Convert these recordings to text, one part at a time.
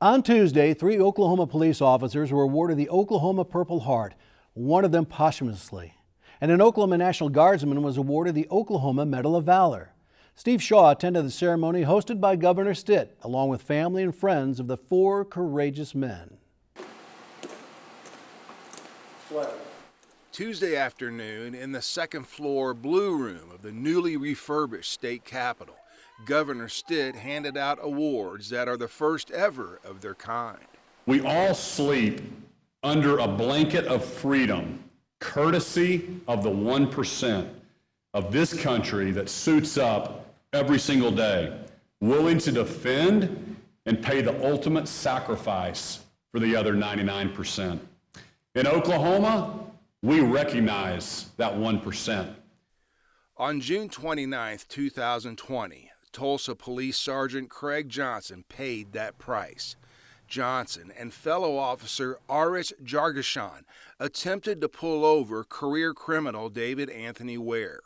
On Tuesday, 3 Oklahoma police officers were awarded the Oklahoma Purple Heart, one of them posthumously. And an Oklahoma National Guardsman was awarded the Oklahoma Medal of Valor. Steve Shaw attended the ceremony hosted by Governor Stitt, along with family and friends of the 4 courageous men. Tuesday afternoon in the second-floor Blue Room of the newly refurbished state capitol, Governor Stitt handed out awards that are the first ever of their kind. We all sleep under a blanket of freedom, courtesy of the 1% of this country that suits up every single day, willing to defend and pay the ultimate sacrifice for the other 99%. In Oklahoma, we recognize that 1%. On June 29, 2020, Tulsa Police Sergeant Craig Johnson paid that price. Johnson and fellow officer Arish Jargashan attempted to pull over career criminal David Anthony Ware.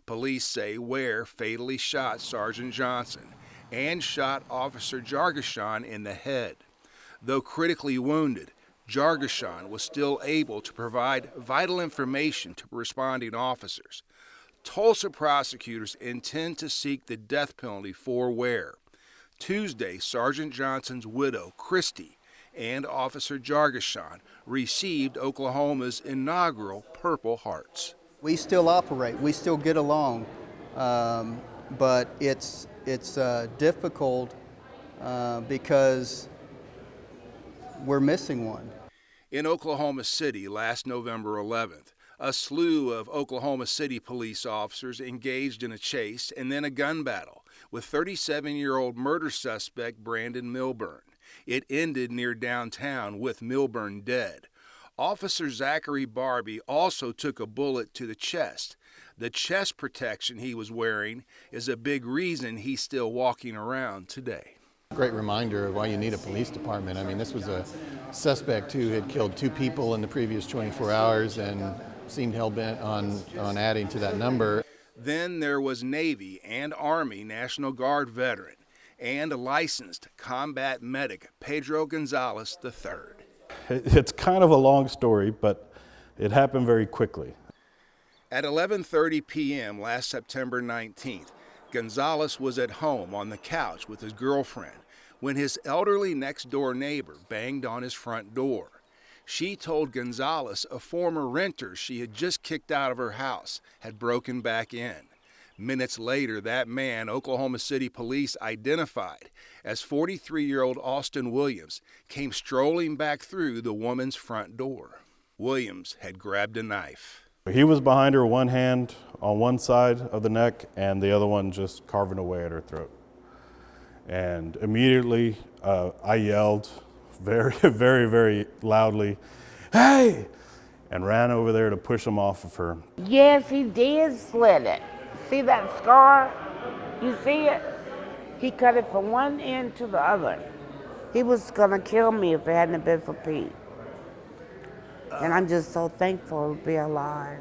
Police say Ware fatally shot Sergeant Johnson and shot Officer Jargashan in the head. Though critically wounded, Jargashan was still able to provide vital information to responding officers. Tulsa prosecutors intend to seek the death penalty for Ware. Tuesday, Sergeant Johnson's widow, Christy, and Officer Jargashan received Oklahoma's inaugural Purple Hearts. We still operate, we still get along, but it's difficult because we're missing one. In Oklahoma City last November 11th, a slew of Oklahoma City police officers engaged in a chase and then a gun battle with 37-year-old murder suspect Brandon Milburn. It ended near downtown with Milburn dead. Officer Zachary Barbie also took a bullet to the chest. The chest protection he was wearing is a big reason he's still walking around today. Great reminder of why you need a police department. I mean, this was a suspect who had killed 2 people in the previous 24 hours and seemed hell-bent on adding to that number. Then there was Navy and Army National Guard veteran and licensed combat medic Pedro Gonzales III. It's kind of a long story, but it happened very quickly. At 11:30 p.m. last September 19th, Gonzales was at home on the couch with his girlfriend when his elderly next-door neighbor banged on his front door. She told Gonzales a former renter she had just kicked out of her house had broken back in. Minutes later, that man Oklahoma City police identified as 43-year-old Austin Williams came strolling back through the woman's front door. Williams had grabbed a knife. He was behind her, one hand on one side of the neck and the other one just carving away at her throat. And immediately I yelled very, very, very loudly, "Hey!" and ran over there to push him off of her. Yes, he did slit it. See that scar? You see it? He cut it from one end to the other. He was gonna kill me if it hadn't been for Pete. And I'm just so thankful to be alive.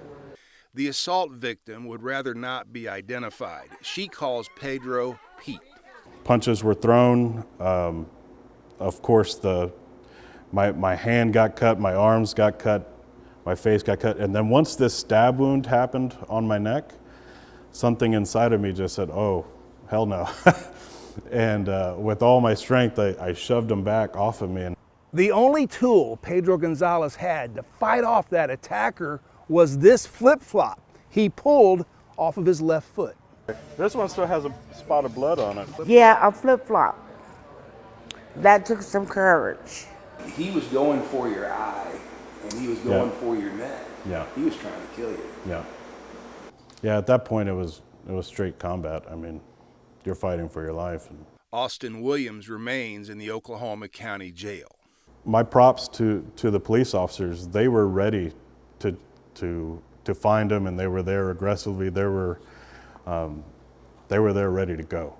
The assault victim would rather not be identified. She calls Pedro Pete. Punches were thrown. Of course, my hand got cut, my arms got cut, my face got cut. And then once this stab wound happened on my neck, something inside of me just said, "Oh, hell no." And with all my strength, I shoved him back off of me. The only tool Pedro Gonzales had to fight off that attacker was this flip-flop he pulled off of his left foot. This one still has a spot of blood on it. Yeah, a flip-flop. That took some courage. He was going for your eye, and he was going for your neck. Yeah. He was trying to kill you. Yeah. Yeah, at that point it was straight combat. I mean, you're fighting for your life. Austin Williams remains in the Oklahoma County Jail. My props to the police officers. They were ready to find him, and they were there aggressively. They were there ready to go.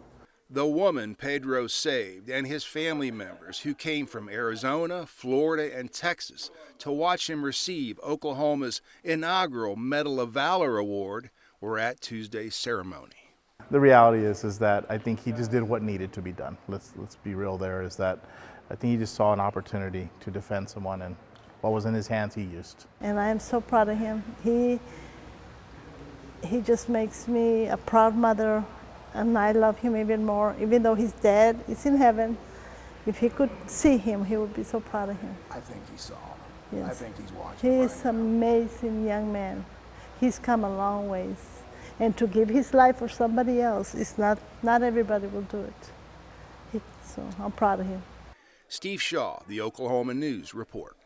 The woman Pedro saved and his family members who came from Arizona, Florida, and Texas to watch him receive Oklahoma's inaugural Medal of Valor award were at Tuesday's ceremony. The reality is that I think he just did what needed to be done. Let's be real there, is that I think he just saw an opportunity to defend someone, and what was in his hands he used. And I am so proud of him. He just makes me a proud mother, and I love him even more. Even though he's dead, he's in heaven. If he could see him, he would be so proud of him. I think he saw him. Yes. I think he's watching. He is an amazing young man. He's come a long ways. And to give his life for somebody else, it's not everybody will do it. So I'm proud of him. Steve Shaw, the Oklahoma News Report.